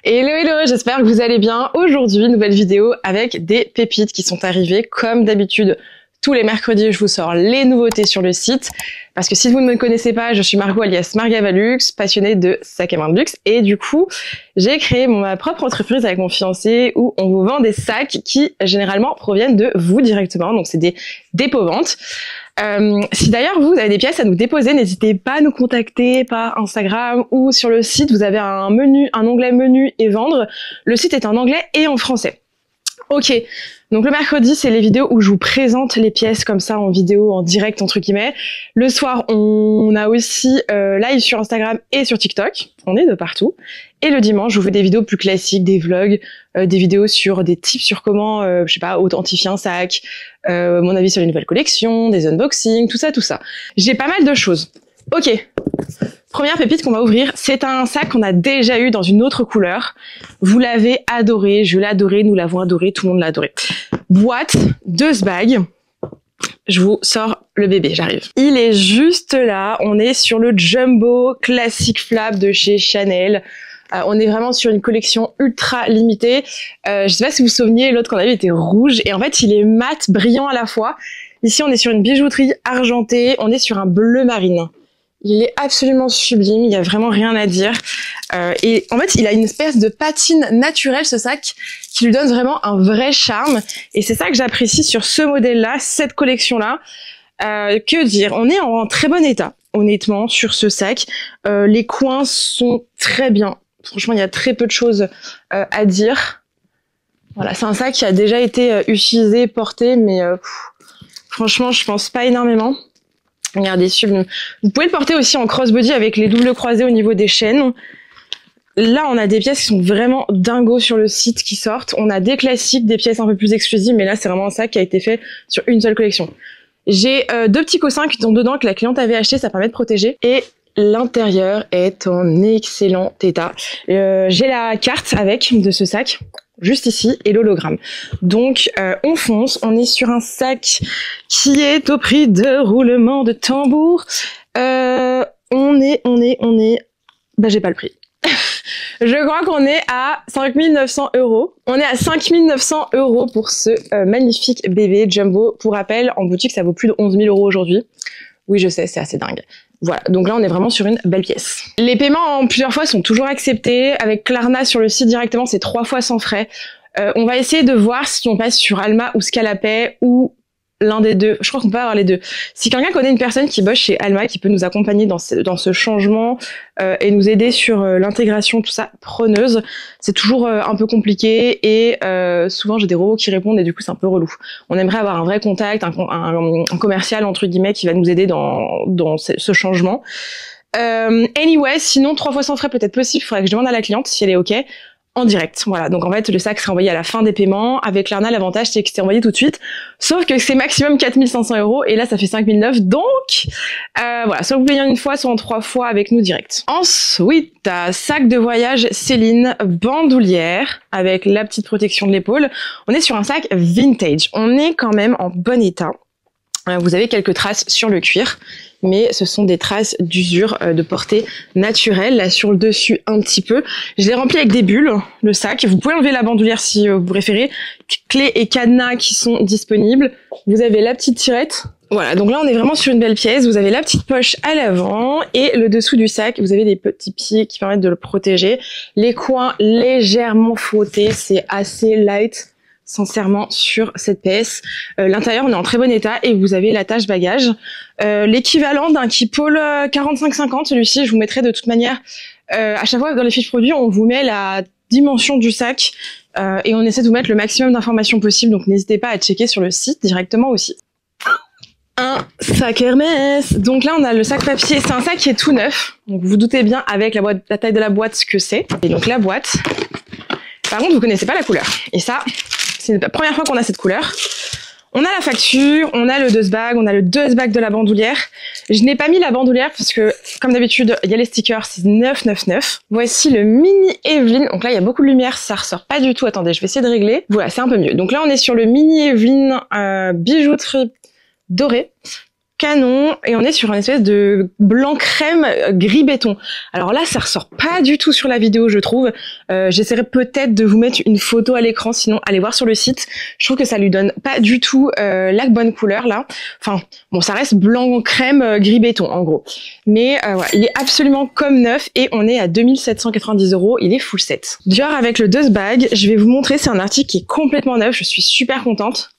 Hello hello, j'espère que vous allez bien. Aujourd'hui, nouvelle vidéo avec des pépites qui sont arrivées. Comme d'habitude, tous les mercredis, je vous sors les nouveautés sur le site. Parce que si vous ne me connaissez pas, je suis Margot alias Margavalux, passionnée de sacs à main de luxe. Et du coup, j'ai créé ma propre entreprise avec mon fiancé où on vous vend des sacs qui généralement proviennent de vous directement. Donc c'est des dépôts-ventes. Si d'ailleurs vous avez des pièces à nous déposer, n'hésitez pas à nous contacter par Instagram ou sur le site. Vous avez un onglet menu et vendre. Le site est en anglais et en français. Ok, donc le mercredi, c'est les vidéos où je vous présente les pièces comme ça en vidéo, en direct entre guillemets. Le soir, on a aussi live sur Instagram et sur TikTok. On est de partout. Et le dimanche, je vous fais des vidéos plus classiques, des vlogs, des vidéos sur des tips sur comment, je sais pas, authentifier un sac, mon avis sur les nouvelles collections, des unboxings, tout ça, tout ça. J'ai pas mal de choses. Ok. Première pépite qu'on va ouvrir, c'est un sac qu'on a déjà eu dans une autre couleur. Vous l'avez adoré, je l'ai adoré, nous l'avons adoré, tout le monde l'a adoré. Boîte, 2 bags. Je vous sors le bébé, j'arrive. Il est juste là, on est sur le Jumbo Classic Flap de chez Chanel. On est vraiment sur une collection ultra limitée. Je sais pas si vous vous souveniez, l'autre qu'on a eu était rouge et en fait il est mat, brillant à la fois. Ici on est sur une bijouterie argentée, on est sur un bleu marine. Il est absolument sublime, il y a vraiment rien à dire. Et en fait, il a une espèce de patine naturelle, ce sac, qui lui donne vraiment un vrai charme. Et c'est ça que j'apprécie sur ce modèle-là, cette collection-là. Que dire? On est en très bon état, honnêtement, sur ce sac. Les coins sont très bien. Franchement, il y a très peu de choses à dire. Voilà, c'est un sac qui a déjà été utilisé, porté, mais franchement, je pense pas énormément. Regardez, vous pouvez le porter aussi en crossbody avec les doubles croisés au niveau des chaînes. Là, on a des pièces qui sont vraiment dingos sur le site qui sortent. On a des classiques, des pièces un peu plus exclusives, mais là, c'est vraiment un sac qui a été fait sur une seule collection. J'ai 2 petits coussins qui sont dedans que la cliente avait acheté, ça permet de protéger. Et l'intérieur est en excellent état. J'ai la carte avec de ce sac. Juste ici, et l'hologramme. Donc, on fonce, on est sur un sac qui est au prix de roulement de tambour. On est... Bah, j'ai pas le prix. Je crois qu'on est à 5 900 €. On est à 5 900 € pour ce magnifique bébé Jumbo. Pour rappel, en boutique, ça vaut plus de 11 000 € aujourd'hui. Oui, je sais, c'est assez dingue. Voilà, donc là on est vraiment sur une belle pièce. Les paiements en plusieurs fois sont toujours acceptés. Avec Klarna sur le site directement, c'est 3 fois sans frais. On va essayer de voir si on passe sur Alma ou Scalapay ou l'un des deux. Je crois qu'on peut avoir les deux. Si quelqu'un connaît une personne qui bosse chez Alma, qui peut nous accompagner dans ce changement et nous aider sur l'intégration, tout ça, preneuse, c'est toujours un peu compliqué et souvent j'ai des robots qui répondent et du coup c'est un peu relou. On aimerait avoir un vrai contact, un commercial entre guillemets qui va nous aider dans ce changement. Anyway, sinon 3 fois sans frais peut-être possible, il faudrait que je demande à la cliente si elle est ok. En direct, voilà. Donc en fait, le sac sera envoyé à la fin des paiements. Avec Klarna, l'avantage c'est que c'est envoyé tout de suite. Sauf que c'est maximum 4 500 € et là ça fait 5 900. Donc voilà, soit vous payez une fois, soit en 3 fois avec nous direct. Ensuite, sac de voyage Céline, bandoulière avec la petite protection de l'épaule. On est sur un sac vintage. On est quand même en bon état. Vous avez quelques traces sur le cuir, mais ce sont des traces d'usure de portée naturelle. Là, sur le dessus, un petit peu. Je l'ai rempli avec des bulles, le sac. Vous pouvez enlever la bandoulière si vous préférez. Clés et cadenas qui sont disponibles. Vous avez la petite tirette. Voilà, donc là, on est vraiment sur une belle pièce. Vous avez la petite poche à l'avant et le dessous du sac, vous avez des petits pieds qui permettent de le protéger. Les coins légèrement frottés, c'est assez light. Sincèrement sur cette pièce. L'intérieur on est en très bon état et vous avez l'attache bagage. L'équivalent d'un Keepall 45-50, celui-ci je vous mettrai de toute manière à chaque fois dans les fiches produits on vous met la dimension du sac et on essaie de vous mettre le maximum d'informations possible, donc n'hésitez pas à checker sur le site directement aussi. Un sac Hermès. Donc là on a le sac papier, c'est un sac qui est tout neuf, donc vous doutez bien avec la taille de la boîte ce que c'est. Et donc la boîte, par contre vous connaissez pas la couleur et ça c'est la première fois qu'on a cette couleur. On a la facture, on a le 2 bag, on a le 2 bag de la bandoulière. Je n'ai pas mis la bandoulière parce que, comme d'habitude, il y a les stickers, c'est 9,99. Voici le mini Evelyn. Donc là, il y a beaucoup de lumière, ça ressort pas du tout. Attendez, je vais essayer de régler. Voilà, c'est un peu mieux. Donc là, on est sur le mini Evelyn bijouterie dorée. canon, et on est sur une espèce de blanc crème gris béton. Alors là, ça ressort pas du tout sur la vidéo, je trouve. J'essaierai peut-être de vous mettre une photo à l'écran, sinon allez voir sur le site. Je trouve que ça lui donne pas du tout la bonne couleur là. Enfin, bon, ça reste blanc crème gris béton en gros. Mais voilà, il est absolument comme neuf et on est à 2790 €. Il est full set. Dior avec le Dust Bag, je vais vous montrer, c'est un article qui est complètement neuf. Je suis super contente.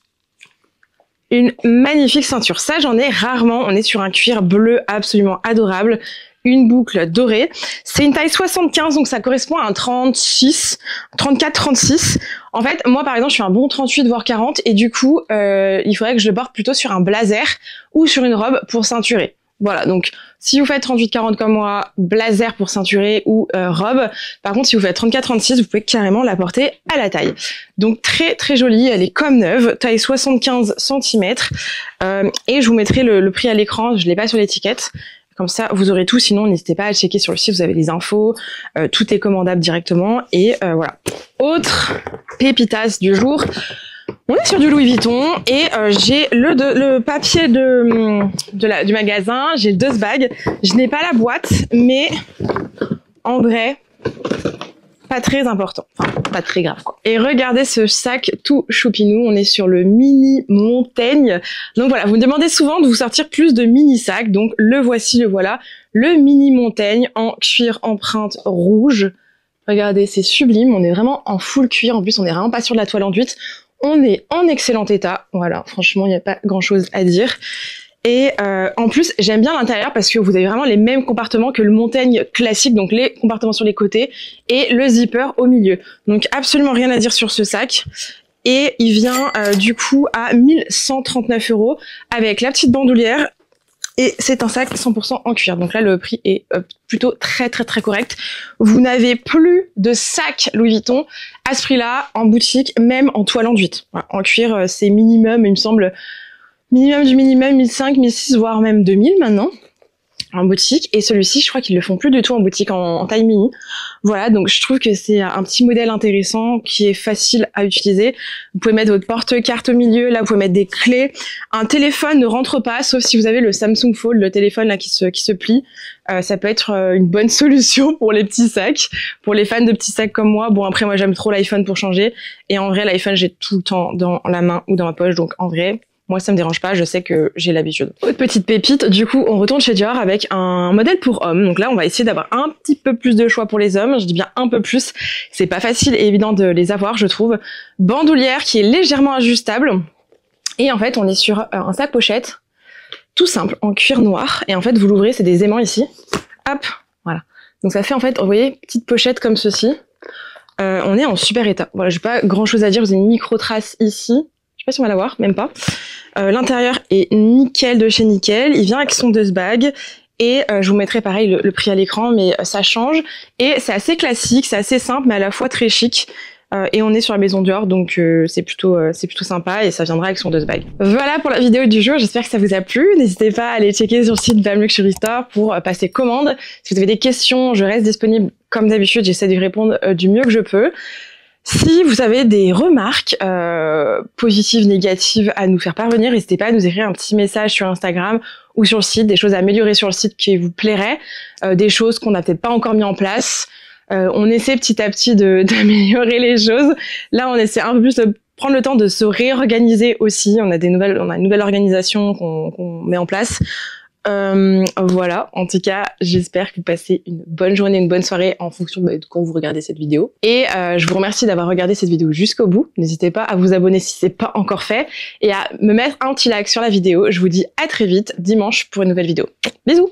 Une magnifique ceinture. Ça, j'en ai rarement. On est sur un cuir bleu absolument adorable. Une boucle dorée. C'est une taille 75, donc ça correspond à un 36, 34, 36. En fait, moi, par exemple, je suis un bon 38, voire 40. Et du coup, il faudrait que je le porte plutôt sur un blazer ou sur une robe pour ceinturer. Voilà, donc si vous faites 38-40 comme moi, blazer pour ceinturer ou robe. Par contre, si vous faites 34-36, vous pouvez carrément la porter à la taille. Donc très très jolie, elle est comme neuve, taille 75 cm. Et je vous mettrai le prix à l'écran, je l'ai pas sur l'étiquette. Comme ça, vous aurez tout. Sinon, n'hésitez pas à checker sur le site, vous avez les infos. Tout est commandable directement. Et voilà. Autre pépitas du jour. On est sur du Louis Vuitton et j'ai le papier du magasin, j'ai le Dust Bag. Je n'ai pas la boîte, mais en vrai, pas très important. Enfin, pas très grave, quoi. Et regardez ce sac tout choupinou, on est sur le mini Montaigne. Donc voilà, vous me demandez souvent de vous sortir plus de mini sacs, donc le voici, le voilà. Le mini Montaigne en cuir empreinte rouge. Regardez, c'est sublime, on est vraiment en full cuir, en plus on est vraiment pas sur de la toile enduite. On est en excellent état, voilà, franchement, il n'y a pas grand-chose à dire. Et en plus, j'aime bien l'intérieur parce que vous avez vraiment les mêmes compartiments que le Montaigne classique, donc les compartiments sur les côtés et le zipper au milieu. Donc absolument rien à dire sur ce sac. Et il vient du coup à 1139 € avec la petite bandoulière. Et c'est un sac 100% en cuir. Donc là, le prix est plutôt très correct. Vous n'avez plus de sac Louis Vuitton à ce prix-là en boutique, même en toile enduite. Voilà, en cuir, c'est minimum, il me semble, minimum du minimum, 1500, 1600, voire même 2000 maintenant en boutique. Et celui-ci, je crois qu'ils le font plus du tout en boutique en taille mini. Voilà, donc je trouve que c'est un petit modèle intéressant qui est facile à utiliser. Vous pouvez mettre votre porte-carte au milieu, là vous pouvez mettre des clés. Un téléphone ne rentre pas, sauf si vous avez le Samsung Fold, le téléphone là qui se plie. Ça peut être une bonne solution pour les petits sacs, pour les fans de petits sacs comme moi. Bon, après moi j'aime trop l'iPhone pour changer. Et en vrai, l'iPhone j'ai tout le temps dans la main ou dans ma poche, donc en vrai... moi, ça me dérange pas, je sais que j'ai l'habitude. Autre petite pépite, du coup, on retourne chez Dior avec un modèle pour hommes. Donc là, on va essayer d'avoir un petit peu plus de choix pour les hommes. Je dis bien un peu plus. C'est pas facile et évident de les avoir, je trouve. Bandoulière qui est légèrement ajustable. Et en fait, on est sur un sac pochette, tout simple, en cuir noir. Et en fait, vous l'ouvrez, c'est des aimants ici. Hop, voilà. Donc ça fait en fait, vous voyez, petite pochette comme ceci. On est en super état. Voilà, j'ai pas grand chose à dire. Vous avez une micro-trace ici. Je sais pas si on va la voir, même pas. L'intérieur est nickel de chez nickel. Il vient avec son Dust Bag. Et je vous mettrai pareil le prix à l'écran, mais ça change. Et c'est assez classique, c'est assez simple, mais à la fois très chic. Et on est sur la maison Dior, donc c'est plutôt sympa et ça viendra avec son Dust Bag. Voilà pour la vidéo du jour, j'espère que ça vous a plu. N'hésitez pas à aller checker sur le site Bam Luxury Store pour passer commande. Si vous avez des questions, je reste disponible comme d'habitude, j'essaie de répondre du mieux que je peux. Si vous avez des remarques positives, négatives à nous faire parvenir, n'hésitez pas à nous écrire un petit message sur Instagram ou sur le site, des choses à améliorer sur le site qui vous plairaient, des choses qu'on n'a peut-être pas encore mis en place. On essaie petit à petit d'améliorer les choses. Là, on essaie un peu plus de prendre le temps de se réorganiser aussi. On a une nouvelle organisation qu'on met en place. Voilà, en tout cas, j'espère que vous passez une bonne journée, une bonne soirée en fonction de quand vous regardez cette vidéo. Et je vous remercie d'avoir regardé cette vidéo jusqu'au bout. N'hésitez pas à vous abonner si c'est pas encore fait et à me mettre un petit like sur la vidéo. Je vous dis à très vite dimanche pour une nouvelle vidéo. Bisous!